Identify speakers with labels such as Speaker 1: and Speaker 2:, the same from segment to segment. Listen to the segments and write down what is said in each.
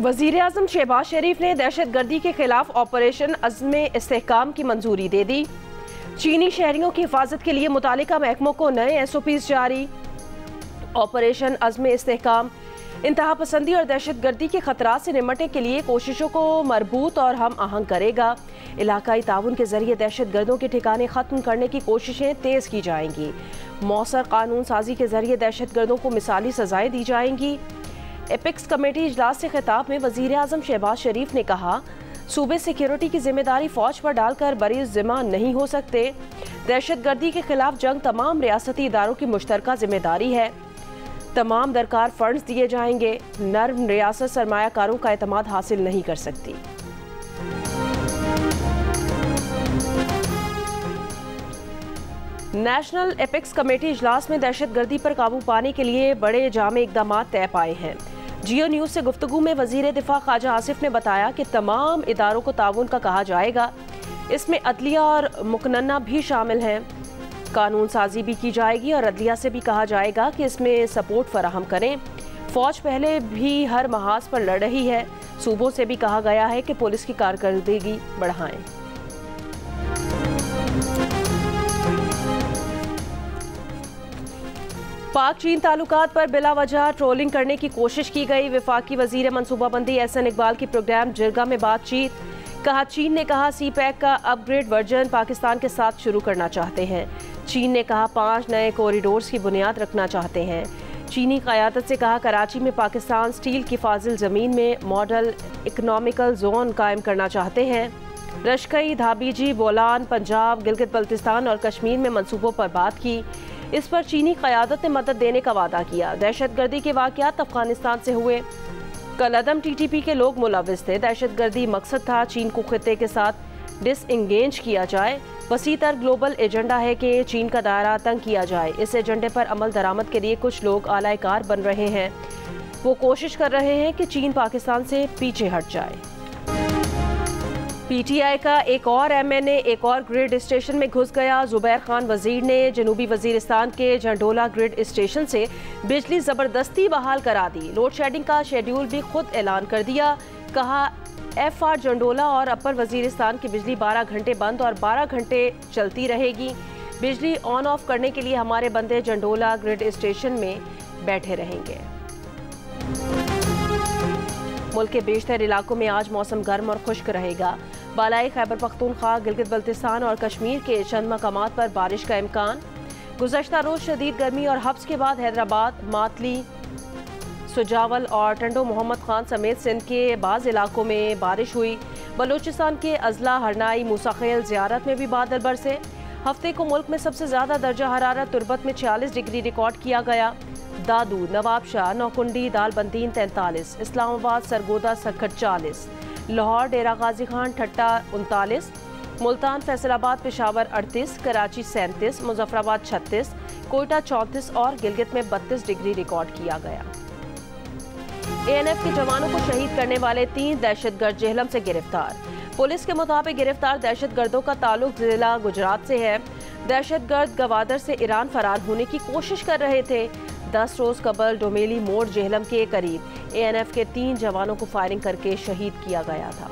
Speaker 1: वज़ीर-ए-आज़म शहबाज शरीफ ने दहशतगर्दी के खिलाफ ऑपरेशन अज़्म इस्तेहकाम की मंजूरी दे दी। चीनी शहरियों की हिफाजत के लिए मुतालिका महकमों को नए SOPs जारी। ऑपरेशन अज़्म इस्तेहकाम इंतहा पसंदी और दहशतगर्दी के खतरात से निपटने के लिए कोशिशों को मरबूत और हम आहंग करेगा। इलाकाई ताउन के जरिए दहशतगर्दों के ठिकाने ख़त्म करने की कोशिशें तेज़ की जाएंगी। मौसर कानून साजी के जरिए दहशतगर्दों को मिसाली सजाएं दी जाएंगी। एपेक्स कमेटी इजलास से खिताब में वज़ीर-ए-आज़म शहबाज शरीफ ने कहा, सूबे सिक्योरिटी की जिम्मेदारी फौज पर डालकर बरी ज़िम्मा नहीं हो सकते। दहशतगर्दी के खिलाफ जंग तमाम रियासती इदारों की मुश्तरका जिम्मेदारी है। तमाम दरकार फंड्स दिए जाएंगे। नर्म रियासत सरमायाकारों का एतमाद हासिल नहीं कर सकती। नेशनल एपेक्स कमेटी इजलास में दहशतगर्दी पर काबू पाने के लिए बड़े जामे इकदाम तय पाए हैं। जियो न्यूज़ से गुफ्तगू में वज़ीर दिफा ख्वाजा आसिफ ने बताया कि तमाम इदारों को ताउन का कहा जाएगा। इसमें अदलिया और मुकन्ना भी शामिल हैं। कानून साजी भी की जाएगी और अदलिया से भी कहा जाएगा कि इसमें सपोर्ट फराहम करें। फ़ौज पहले भी हर महाज पर लड़ रही है। सूबों से भी कहा गया है कि पुलिस की कारकर्दगी बढ़ाएं। पाक चीन ताल्लुकात पर बिला वजह ट्रोलिंग करने की कोशिश की गई। वफाकी वजीर मनसूबाबंदी एहसन इकबाल की प्रोग्राम जिरगा में बातचीत। कहा, चीन ने कहा CPEC का अपग्रेड वर्जन पाकिस्तान के साथ शुरू करना चाहते हैं। चीन ने कहा 5 नए कॉरिडोर्स की बुनियाद रखना चाहते हैं। चीनी क़यादत से कहा, कराची में पाकिस्तान स्टील की फाजिल ज़मीन में मॉडल इकनॉमिकल जोन कायम करना चाहते हैं। रशकई, धाबीजी, बोलान, पंजाब, गिलगित बल्तिस्तान और कश्मीर में मनसूबों पर बात की। इस पर चीनी क़यादत ने मदद देने का वादा किया। दहशतगर्दी के वाक़यात अफगानिस्तान से हुए। कलअदम TTP के लोग मुलविस थे। दहशतगर्दी मकसद था चीन को खित्ते के साथ डिसएंगेज किया जाए। वसीतर ग्लोबल एजेंडा है कि चीन का दायरा तंग किया जाए। इस एजेंडे पर अमल दरामद के लिए कुछ लोग आलाकार बन रहे हैं। वो कोशिश कर रहे हैं कि चीन पाकिस्तान से पीछे हट जाए। PTI का एक और MNA एक और ग्रिड स्टेशन में घुस गया। जुबैर खान वजीर ने जनूबी वजीरिस्तान के झंडोला ग्रिड स्टेशन से बिजली ज़बरदस्ती बहाल करा दी। लोड शेडिंग का शेड्यूल भी खुद ऐलान कर दिया। कहा, FR झंडोला और अपर वजीरिस्तान की बिजली 12 घंटे बंद और 12 घंटे चलती रहेगी। बिजली ऑन ऑफ करने के लिए हमारे बंदे झंडोला ग्रिड स्टेशन में बैठे रहेंगे। मुल्क के बेशतर इलाकों में आज मौसम गर्म और खुश्क रहेगा। बालाई खैबर पख्तूनख्वा, गिलगित बल्तिस्तान और कश्मीर के चंद मकामात पर बारिश का इम्कान। गुज़श्ता रोज़ शदीद गर्मी और हब्स के बाद हैदराबाद, मातली, सुजावल और टंडो मोहम्मद खान समेत सिंध के बाज़ इलाकों में बारिश हुई। बलूचिस्तान के अजला, हरनाई, मूसाखेल, ज़ियारत में भी बादल बरसे। हफ्ते को मुल्क में सबसे ज़्यादा दर्जा हरारत तुरबत में 46 डिग्री रिकॉर्ड किया गया। दादू, नवाबशाह, नौकुंडी, दालबंदीन 43, इस्लामाबाद, सरगोदा, सखट 40, लाहौर, डेरा गाजी खान, ठट्टा 39, मुल्तान, फैसलाबाद, पेशावर 38, कराची 37, मुजफ्फराबाद 36, कोयटा 34 और गिलगित में 32 डिग्री रिकॉर्ड किया गया। ANF के जवानों को शहीद करने वाले 3 दहशतगर्द जेहलम से गिरफ्तार। पुलिस के मुताबिक गिरफ्तार दहशतगर्दों का ताल्लुक जिला गुजरात से है। दहशतगर्द गवादर से ईरान फरार होने की कोशिश कर रहे थे। 10 रोज कबल डोमेली मोड़ जेहलम के करीब ANF के 3 जवानों को फायरिंग करके शहीद किया गया था।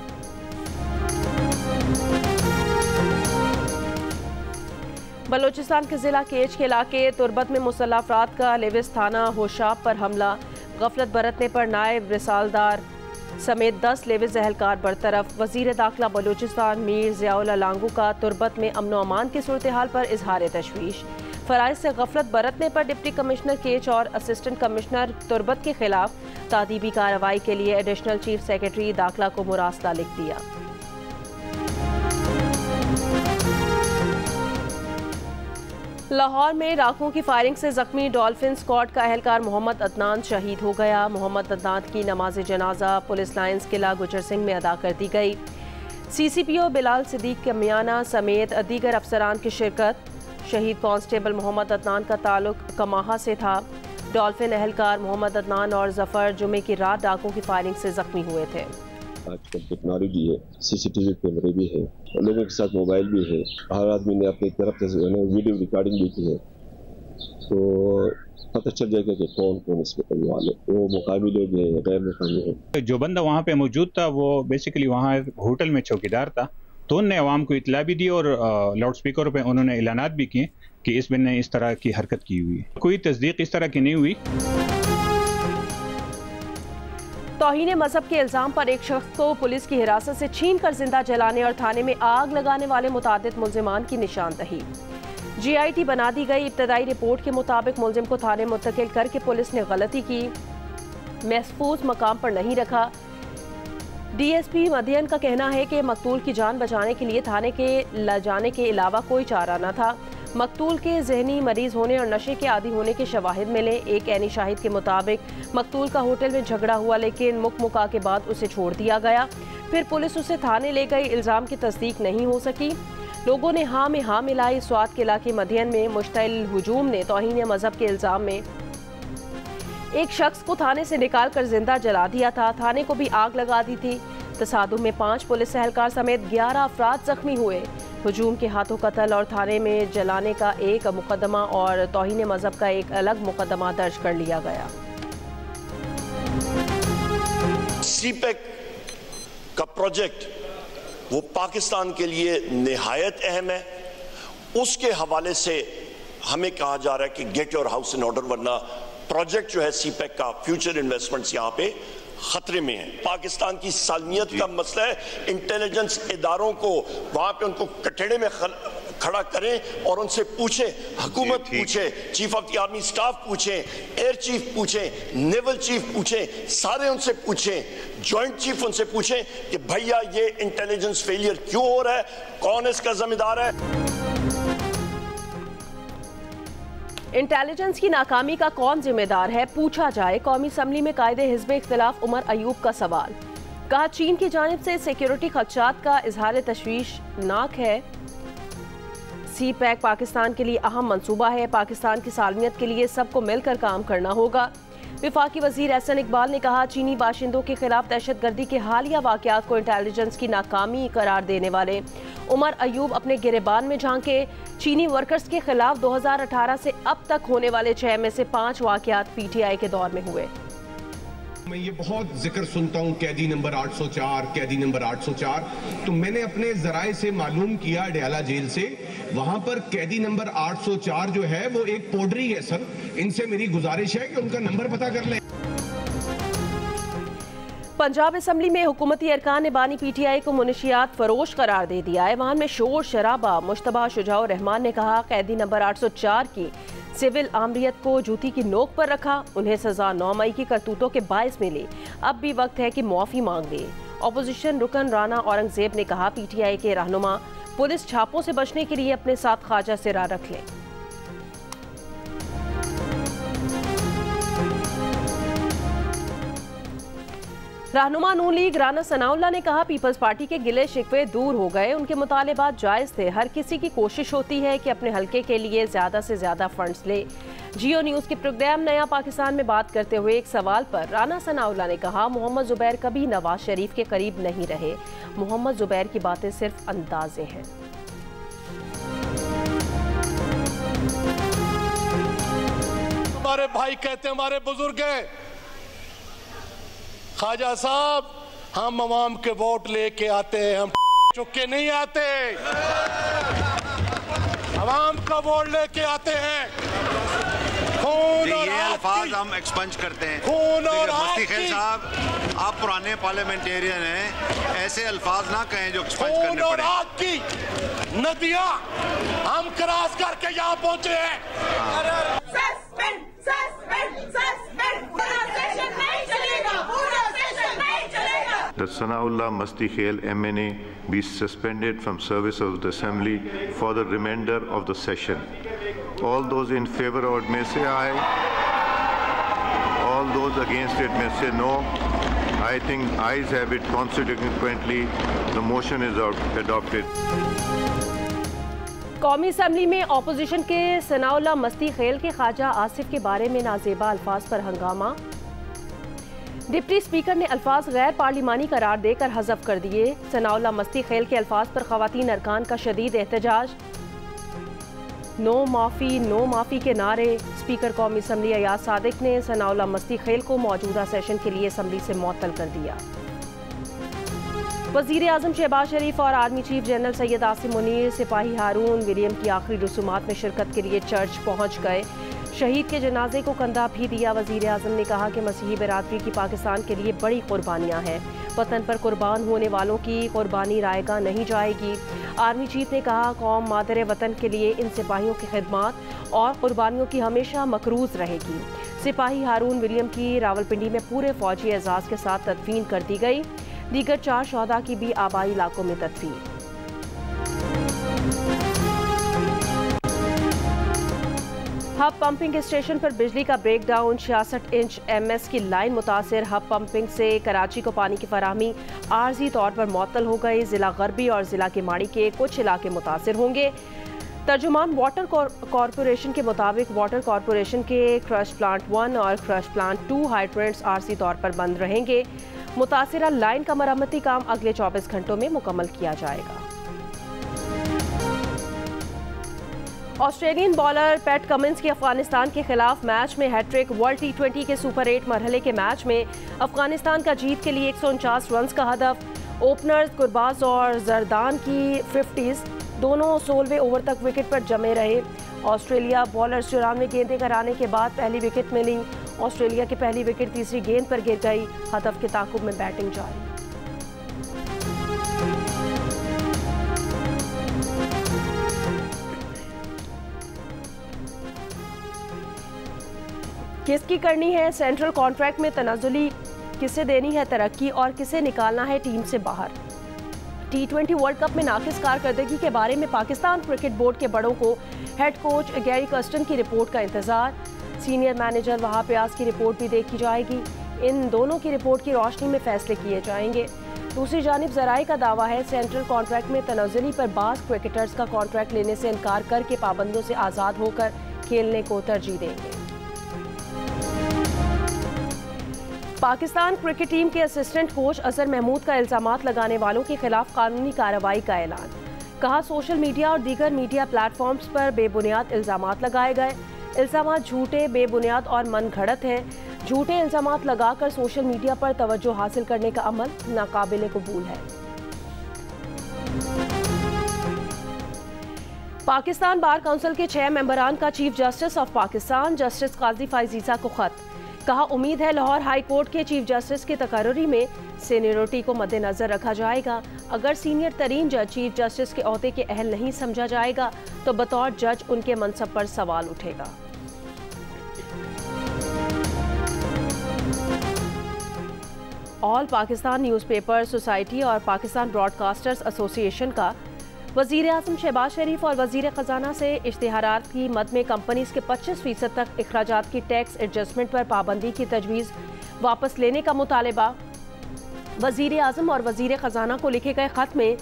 Speaker 1: बलूचिस्तान के जिला केच के इलाके तुरबत में मुसल्लह अफराद का लेविस थाना होशाब पर हमला। गफलत बरतने पर नायब रिसालदार समेत 10 लेविस एहलकार बरतरफ। वजीर दाखिला बलूचिस्तान मीर ज़ियाउल्लाह लांगू का तुरबत में अमन व अमान की सूरत हाल पर इजहार तशवीश। फराइज से गफलत बरतने पर डिप्टी कमिश्नर केच और असिस्टेंट कमिश्नर तुरबत के खिलाफ तादीबी कार्रवाई के लिए एडिशनल चीफ सेक्रेटरी दाखिला को मुरासला लिख दिया। लाहौर में राखों की फायरिंग से जख्मी डॉल्फिन स्क्वाड का एहलकार मोहम्मद अदनान शहीद हो गया। मोहम्मद अदनान की नमाज जनाजा पुलिस लाइन्स किला गुजर सिंह में अदा कर दी गई। CCPO बिलाल सिद्दीक कमियाना समेत दीगर अफसरान की शिरकत। शहीद कांस्टेबल मोहम्मद अदनान का ताल्लुक कमाहा से था। डॉल्फिन एहलकार मोहम्मद अदनान और जफर जुमे की रात डाकों की फायरिंग से जख्मी हुए थे।
Speaker 2: आजकल टेक्नोलॉजी है, CCTV कैमरे भी है, लोगों के साथ मोबाइल भी है, हर आदमी ने अपनी तरफ से वीडियो रिकॉर्डिंग भी की है। तो पता चल जाएगा कि कौन कौन इसमें करने वाले, वो मुकामी लोग हैं, गैर मुकामी हैं।
Speaker 3: जो बंदा वहाँ पे मौजूद था वो बेसिकली वहाँ होटल में चौकीदार था, तो उनने अवाम को इतला भी दी और लाउड स्पीकर पे उन्होंने ऐलानात भी किए कि इस बंदे ने इस तरह की हरकत की हुई है। कोई तस्दीक इस तरह की नहीं हुई।
Speaker 1: तौहीन मजहब के इल्जाम पर एक शख्स को पुलिस की हिरासत से छीन कर जिंदा जलाने और थाने में आग लगाने वाले मुतादिद मुल्जिमान की निशानदही। GIT बना दी गई। इब्तदाई रिपोर्ट के मुताबिक मुल्जिम को थाने मुंतकिल करके पुलिस ने गलती की, महफूज मकाम पर नहीं रखा। DSP मध्यन का कहना है कि मकतूल की जान बचाने के लिए थाने के ले जाने के अलावा कोई चारा न था। मकतूल के जहनी मरीज होने और नशे के आदी होने के शवाहिद मिले। एक ऐनी शाहिद के मुताबिक मकतूल का होटल में झगड़ा हुआ, लेकिन मुकमुका के बाद उसे छोड़ दिया गया। फिर पुलिस उसे थाने ले गई। इल्ज़ाम की तस्दीक नहीं हो सकी। लोगों ने हाँ में हाँ मिलाई। स्वात के इलाके मध्यन में मुश्तइल हुजूम ने तौहीन मजहब के इल्ज़ाम में एक शख्स को थाने से निकाल कर जिंदा जला दिया था। थाने को भी आग लगा दी थी। तसादुम में 5 पुलिस एहलकार समेत 11 अफराद जख्मी हुए। हुजूम के हाथों कत्ल और थाने में जलाने का एक मुकदमा और तौहीन मजहब का एक अलग मुकदमा दर्ज कर लिया गया।
Speaker 4: CPEC का प्रोजेक्ट वो पाकिस्तान के लिए निहायत अहम है। उसके हवाले से हमें कहा जा रहा है कि get your house in order, वरना प्रोजेक्ट जो है CPEC का फ्यूचर इन्वेस्टमेंट्स यहाँ पे खतरे में है। पाकिस्तान की सालमियत का मसला है। इंटेलिजेंस इदारों को वहां पे उनको कटड़े में खड़ा करें और उनसे पूछे, हुकूमत पूछे, chief of the army staff पूछे, एयर चीफ पूछे, नेवल चीफ पूछे, सारे उनसे पूछे, जॉइंट चीफ उनसे पूछे कि भैया ये इंटेलिजेंस फेलियर क्यों हो रहा है, कौन इसका जिम्मेदार है।
Speaker 1: इंटेलिजेंस की नाकामी का कौन जिम्मेदार है, पूछा जाए। कौमी असम्बली में कायदे हिज़्ब इख्तिलाफ उमर अयूब का सवाल। कहा, चीन की जानिब से सिक्योरिटी खदशात का इजहार तशवीशनाक है। CPEC पाकिस्तान के लिए अहम मंसूबा है। पाकिस्तान की सालमियत के लिए सबको मिलकर काम करना होगा। वफाकी वजीर एहसन इकबाल ने कहा, चीनी बाशिंदों के खिलाफ दहशतगर्दी के हालिया वाक़यात को इंटेलिजेंस की नाकामी करार देने वाले उमर अयूब अपने गिरेबान में झांके। चीनी वर्कर्स के खिलाफ 2018 से अब तक होने वाले 6 में से 5 वाक़यात PTI के दौर में हुए।
Speaker 5: मैं ये बहुत जिक्र सुनता हूँ कैदी नंबर 804, कैदी नंबर 804। तो मैंने अपने जराए से मालूम किया डयाला जेल से, वहां पर कैदी नंबर 804 जो है वो एक पोडरी है सर। इनसे मेरी गुजारिश है कि उनका नंबर पता कर लें।
Speaker 1: पंजाब असम्बली में हुकूमती अरकान ने बानी PTI को मुनशियात फरोश करार दे दिया। ऐवान में शोर शराबा। मुश्तबा शुजाउर रहमान ने कहा, कैदी नंबर 804 की सिविल आमरीत को जूती की नोक पर रखा। उन्हें सजा 9 मई की करतूतों के बायस मिली। अब भी वक्त है कि मुआफ़ी मांग ले। अपोजिशन रुकन राना औरंगजेब ने कहा, PTI के रहनुमा पुलिस छापों से बचने के लिए अपने साथ ख्वाजा सिरा रख लें। रहनुमा नून लीग राना सनाउल्लाह ने कहा, पीपल्स पार्टी के गिले शिकवे दूर हो गए। उनके मुतालिबात जायज़ थे। हर किसी की कोशिश होती है कि अपने हल्के के लिए ज़्यादा से ज़्यादा फंड्स ले। जियो न्यूज़ के प्रोग्राम नया पाकिस्तान में बात करते हुए एक सवाल पर राना सनाउल्लाह ने कहा, मोहम्मद जुबैर कभी नवाज शरीफ के करीब नहीं रहे। मोहम्मद जुबैर की बातें सिर्फ अंदाजे हैं।
Speaker 6: हमारे भाई कहते हमारे बुजुर्ग हैं, ख्वाजा साहब हम अवाम के वोट लेके आते हैं, हम चुके नहीं आते। अवाम का वोट लेके आते हैं। खून और
Speaker 7: ये अल्फाज हम एक्सपंज करते हैं।
Speaker 6: खून और
Speaker 7: मुफ्ती खैर साहब, आप पुराने पार्लियामेंटेरियन हैं, ऐसे अल्फाज ना कहें जो एक्सपंज करने पड़े।
Speaker 6: आग की नदियां हम क्रॉस करके यहाँ पहुंचे हैं।
Speaker 8: That Sanaullah Masti Khail MNA be suspended from service of the Assembly for the remainder of the session. All those in favor of it may say aye. All those against it may say no. I think ayes have it. Consequently, the motion is adopted.
Speaker 1: कौमी assembly में opposition के सनाउल्लाह मस्ती खेल के ख्वाजा आसिफ के बारे में नाजेबा अल्फाज पर हंगामा। डिप्टी स्पीकर ने अल्फाज गैर पार्लिमानी करार देकर हज़फ कर दिए। सनाउल्लाह मस्ती खेल के अल्फाज पर ख़वातीन अरकान का शदीद एहतजाज। नो माफ़ी के नारे। स्पीकर कौमी असम्बली अयाज सादिक ने सनाउल्लाह मस्ती खेल को मौजूदा सेशन के लिए असम्बली से मुअत्तल कर दिया। वज़ीर आज़म शहबाज शरीफ और army chief general Syed Asim Munir सिपाही हारून विलियम की आखिरी रसूमात में शिरकत के लिए चर्च पहुँच गए। शहीद के जनाजे को कंधा भी दिया। वज़ीर आज़म ने कहा कि मसीही बिरादरी की पाकिस्तान के लिए बड़ी कुर्बानियाँ हैं। वतन पर कुर्बान होने वालों की कुर्बानी रायगा नहीं जाएगी। आर्मी चीफ ने कहा कौम मादर वतन के लिए इन सिपाहियों की खिदमत और कुर्बानियों की हमेशा मकरूज रहेगी। सिपाही हारून विलियम की रावलपिंडी में पूरे फौजी एजाज़ के साथ तदफीन कर दी गई। दीगर 4 शहदा की भी आबाई इलाकों में तदफीन। हब पंपिंग स्टेशन पर बिजली का ब्रेकडाउन। 66 इंच MS की लाइन मुतासिर। हब पंपिंग से कराची को पानी की फराहमी आर्जी तौर पर मुअत्तल हो गई। जिला गरबी और जिला किमाड़ी के कुछ इलाके मुतासिर होंगे। तर्जुमान वाटर कॉरपोरेशन के मुताबिक वाटर कॉरपोरेशन के क्रश प्लांट 1 और क्रश प्लांट 2 हाइड्रेंट्स आर्जी तौर पर बंद रहेंगे। मुतासिरा लाइन का मरम्मती काम अगले 24 घंटों में मुकम्मल किया जाएगा। ऑस्ट्रेलियन बॉलर पैट कमिंस की अफगानिस्तान के खिलाफ मैच में हैट्रिक। वर्ल्ड T20 के सुपर 8 मरहले के मैच में अफगानिस्तान का जीत के लिए 149 रन का हदफ। ओपनर्स गुरबाज और जरदान की 50s दोनों 16वें ओवर तक विकेट पर जमे रहे। ऑस्ट्रेलिया बॉलर्स 94 गेंदें कराने के बाद पहली विकेट मिली। ऑस्ट्रेलिया की पहली विकेट तीसरी गेंद पर गिर गई। हदफ के ताकुब में बैटिंग जारी। किसकी करनी है सेंट्रल कॉन्ट्रैक्ट में तनाजुली, किसे देनी है तरक्की और किसे निकालना है टीम से बाहर। T20 वर्ल्ड कप में नाकिस कारकर्दगी के बारे में पाकिस्तान क्रिकेट बोर्ड के बड़ों को हेड कोच गैरी कर्स्टन की रिपोर्ट का इंतजार। सीनियर मैनेजर वहाब रियाज की रिपोर्ट भी देखी जाएगी। इन दोनों की रिपोर्ट की रोशनी में फैसले किए जाएंगे। दूसरी जानिब ज़राए का दावा है सेंट्रल कॉन्ट्रैक्ट में तनाजुली पर बाज़ क्रिकेटर्स का कॉन्ट्रैक्ट लेने से इनकार करके पाबंदियों से आज़ाद होकर खेलने को तरजीह देंगे। पाकिस्तान क्रिकेट टीम के असिस्टेंट कोच अजहर महमूद का इल्जामात लगाने वालों के खिलाफ कानूनी कार्रवाई का ऐलान। कहा सोशल मीडिया और दीगर मीडिया प्लेटफॉर्म्स पर बेबुनियाद इल्जामात लगाए गए। इल्जामात झूठे, बेबुनियाद और मनगढ़ंत हैं। झूठे इल्जामात लगाकर सोशल मीडिया पर तवज्जो हासिल करने का अमल नाकाबिले कबूल है। पाकिस्तान बार काउंसिल के 6 मेंबरान का chief justice of Pakistan justice Qazi फायजीजा को खत। कहा उम्मीद है लाहौर हाई कोर्ट के चीफ जस्टिस की तकर्री में सीनियरिटी को मद्देनजर रखा जाएगा। अगर सीनियर तरीन जज चीफ जस्टिस के ओहदे के अहल नहीं समझा जाएगा तो बतौर जज उनके मनसब पर सवाल उठेगा। ऑल पाकिस्तान न्यूज़पेपर सोसाइटी और पाकिस्तान ब्रॉडकास्टर्स एसोसिएशन का वज़ीर आज़म शहबाज शरीफ और वज़ीर ख़जाना से इश्तिहारात की मद में कंपनीज के 25% तक अखराजात की टैक्स एडजस्टमेंट पर पाबंदी की तजवीज़ वापस लेने का मुतालबा। वज़ीर आज़म और वज़ीर ख़जाना को लिखे गए ख़त में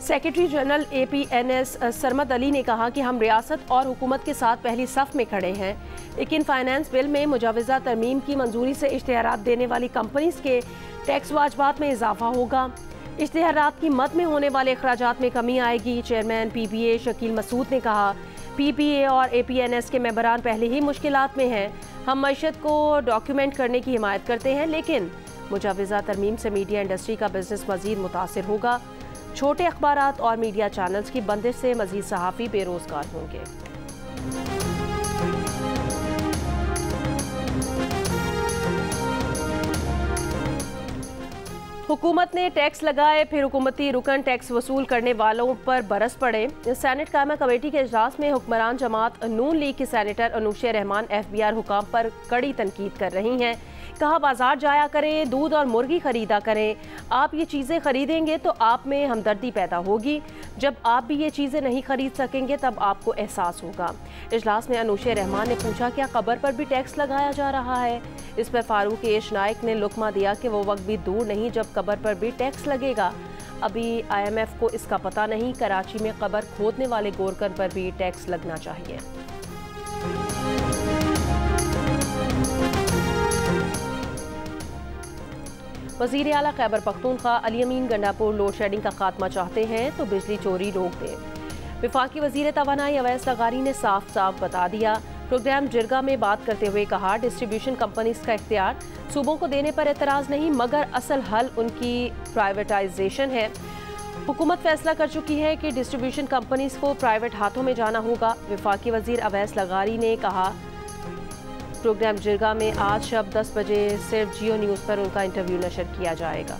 Speaker 1: secretary general APNS Sarmad Ali ने कहा कि हम रियासत और हुकूमत के साथ पहली सफ़ में खड़े हैं, लेकिन फाइनेंस बिल में मुजाविज़ा तरमीम की मंजूरी से इश्तिहारात देने वाली कंपनीज के टैक्स वाजबात में इजाफा होगा। इश्तिहारात की मद में होने वाले अखराजात में कमी आएगी। चेयरमैन PPA शकील मसूद ने कहा PPA और APNS के मेंबरान पहले ही मुश्किलात में हैं। हम मईशत को डॉक्यूमेंट करने की हिमायत करते हैं, लेकिन मुजाविज़ा तरमीम से मीडिया इंडस्ट्री का बिजनेस मज़ीद मुतासिर होगा। छोटे अखबारात और मीडिया चैनल्स की बंदिश से मज़ीद सहाफ़ी बेरोज़गार होंगे। हुकूमत ने टैक्स लगाए, फिर हुकूमती रुकन टैक्स वसूल करने वालों पर बरस पड़े। सेनेट कायमा कमेटी के इजलास में हुक्मरान जमात नून लीग की सेनेटर अनूशे रहमान FBR हुकाम पर कड़ी तनकीद कर रही हैं। कहा बाजार जाया करें, दूध और मुर्गी खरीदा करें। आप ये चीज़ें खरीदेंगे तो आप में हमदर्दी पैदा होगी। जब आप भी ये चीज़ें नहीं खरीद सकेंगे तब आपको एहसास होगा। इजलास में अनूशे रहमान ने पूछा क्या कब्र पर भी टैक्स लगाया जा रहा है। इस पर फारूक एश नाइक ने लुकमा दिया कि वो वक्त भी दूर नहीं जब कब्र पर भी टैक्स लगेगा। अभी IMF को इसका पता नहीं, कराची में कब्र खोदने वाले गोरकन पर भी टैक्स लगना चाहिए। वज़ीर आला खैबर पख्तूनख्वा अली अमीन गंडापुर लोड शेडिंग का खात्मा चाहते हैं तो बिजली चोरी रोक दें। वफाकी वज़ीर तवानाई अवैस लगारी ने साफ साफ बता दिया। प्रोग्राम जिरगा में बात करते हुए कहा, डिस्ट्रीब्यूशन कंपनीज का इख्तियार सूबों को देने पर एतराज़ नहीं, मगर असल हल उनकी प्राइवेटाइजेशन है। हुकूमत फैसला कर चुकी है कि डिस्ट्रीब्यूशन कंपनीज को प्राइवेट हाथों में जाना होगा। वफाकी वज़ीर अवैस लगारी ने कहा। प्रोग्राम जिरगा में आज शब 10 बजे सिर्फ जियो न्यूज़ पर उनका इंटरव्यू नशर किया जाएगा।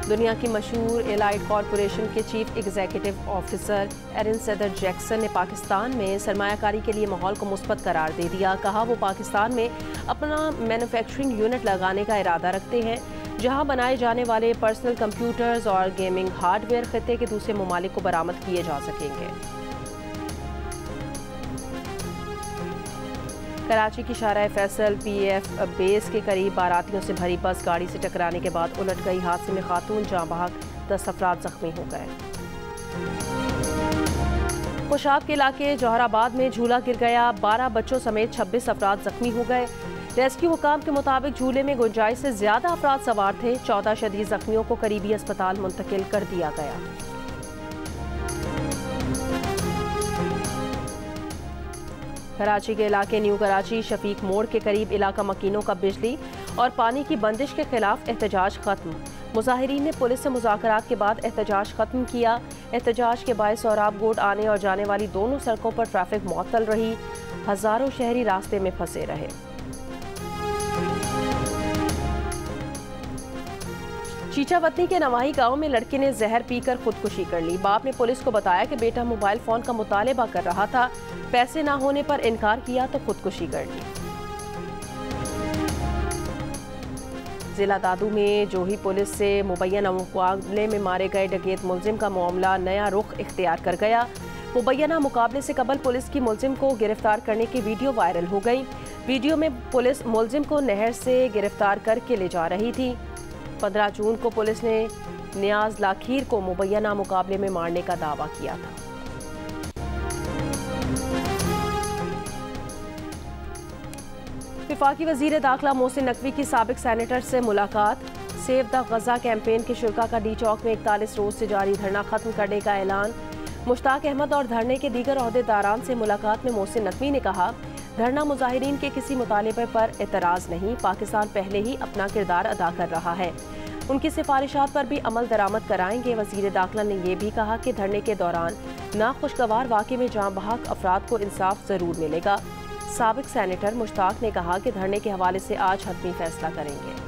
Speaker 1: दुनिया की मशहूर एलाइड कॉरपोरेशन के चीफ एग्जीक्यूटिव ऑफिसर एरिन सदर जैक्सन ने पाकिस्तान में सरमायाकारी के लिए माहौल को मुस्बत करार दे दिया। कहा, वो पाकिस्तान में अपना मैन्युफैक्चरिंग यूनिट लगाने का इरादा रखते हैं, जहां बनाए जाने वाले पर्सनल कंप्यूटर्स और गेमिंग हार्डवेयर खित्ते के दूसरे ममालिक को बरामद किए जा सकेंगे। कराची की शाहराह फैसल PF बेस के करीब बारातियों से भरी बस गाड़ी से टकराने के बाद उलट गई। हादसे में खातून जाँ बहक, 10 अफराद जख्मी हो गए। खुशाब के इलाके जौहराबाद में झूला गिर गया, 12 बच्चों समेत 26 अफराद जख्मी हो गए। रेस्क्यू हुकाम के मुताबिक झूले में गुंजाइश से ज्यादा अफराद सवार थे। 14 शदीद जख्मियों को करीबी अस्पताल मुंतकिल कर दिया गया। कराची के इलाके न्यू कराची शफीक मोड़ के करीब इलाका मकीनों का बिजली और पानी की बंदिश के खिलाफ एहतजाज खत्म। मुजाहिरीन ने पुलिस से मुज़ाकरात के बाद एहतजाज खत्म किया। एहतजाज के बायस सोहराब गोड आने और जाने वाली दोनों सड़कों पर ट्रैफिक मुअत्तल रही। हजारों शहरी रास्ते में फंसे रहे। चीचावतनी के नवाही गांव में लड़के ने जहर पीकर खुदकुशी कर ली। बाप ने पुलिस को बताया कि बेटा मोबाइल फोन का मुतालिबा कर रहा था, पैसे ना होने पर इनकार किया तो खुदकुशी कर ली। जिला दादू में जोही पुलिस से मुबैना मुकाबले में मारे गए डकैत मुलजिम का मामला नया रुख इख्तियार कर गया। मुबैना मुकाबले से कबल पुलिस की मुलजिम को गिरफ्तार करने की वीडियो वायरल हो गई। वीडियो में पुलिस मुलजिम को नहर से गिरफ्तार करके ले जा रही थी। 15 जून को पुलिस ने नियाज लाखीर को मुबैना मुकाबले में मारने का दावा किया था। वफाकी वजीर दाखिला मोहसिन नकवी की साबिक सेनेटर से मुलाकात। सेव द गजा कैंपेन के शुरा का डी चौक में 41 रोज से जारी धरना खत्म करने का ऐलान। मुश्ताक अहमद और धरने के दीगर ओहदेदारान से मुलाकात में मोहसिन नकवी ने कहा, धरना मुजाहिरीन के किसी मुतालिबे पर एतराज़ नहीं, पाकिस्तान पहले ही अपना किरदार अदा कर रहा है, उनकी सिफारिशात पर भी अमल दरामद कराएंगे। वजीर दाखिला ने यह भी कहा कि धरने के दौरान नाखुशगवार वाक़े में जाँ बहक अफराद को इंसाफ ज़रूर मिलेगा। साबिक सेनेटर मुश्ताक ने कहा कि धरने के हवाले से आज हतमी फैसला करेंगे।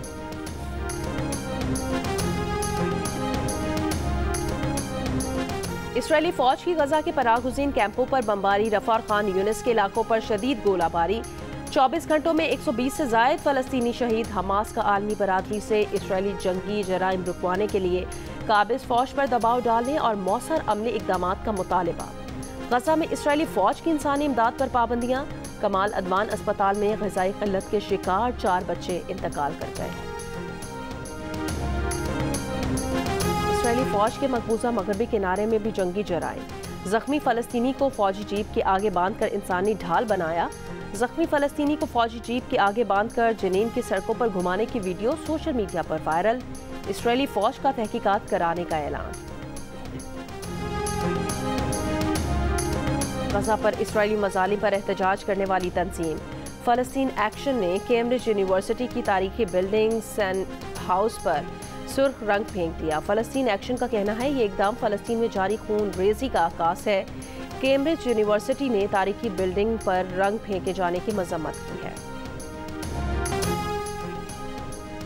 Speaker 1: इसराइली फौज की गजा के पनाहगुज़ीन कैंपों पर बमबारी। रफा खान यूनिस के इलाकों पर शदीद गोलाबारी। 24 घंटों में 120 से ज़ायद फ़लस्तीनी शहीद। हमास का आलमी बरादरी से इसराइली जंगी जराइम रुकवाने के लिए काबिज फौज पर दबाव डालने और मौसर अमली इक़दामात का मुतालिबा। गजा में इसराइली फौज की इंसानी इमदाद पर पाबंदियाँ। कमाल अदवान अस्पताल में ग़िज़ाई क़िल्लत के शिकार 4 बच्चे इंतकाल कर गए। इसराइली फौज के मकबूजा मगरबी किनारे में भी जंगी जराइम। जख्मी फ़लस्तीनी को फौजी जीप के आगे बांधकर इंसानी ढाल बनाया। जख्मी फ़लस्तीनी को फौजी जीप के आगे बांधकर जनीन की सड़कों पर घुमाने की वीडियो सोशल मीडिया पर वायरल। इसराइली फौज का तहकीकात कराने का ऐलान। गजा पर इसराइली मजालिम पर एहतजाज करने वाली तंजीम फ़लस्तीन एक्शन ने कैम्ब्रिज यूनिवर्सिटी की तारीखी बिल्डिंग सेंट हाउस पर सुर्ख रंग फेंक दिया। फ़लस्तीन एक्शन का कहना है ये इकदाम फ़लस्तीन में जारी खून रेजी का आगाज़ है। कैम्ब्रिज यूनिवर्सिटी ने तारीखी बिल्डिंग पर रंग फेंके जाने की मजम्मत की है।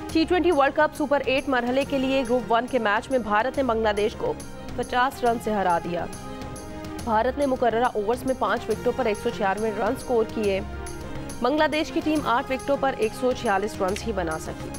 Speaker 1: T20 वर्ल्ड कप सुपर 8 मरहले के लिए ग्रुप 1 के मैच में भारत ने बांग्लादेश को 50 रन से हरा दिया। भारत ने मुकर्ररा ओवर्स में 5 विकेटों पर 196 रन स्कोर किए। बांग्लादेश की टीम 8 विकेटों पर 146 रन ही बना सकी।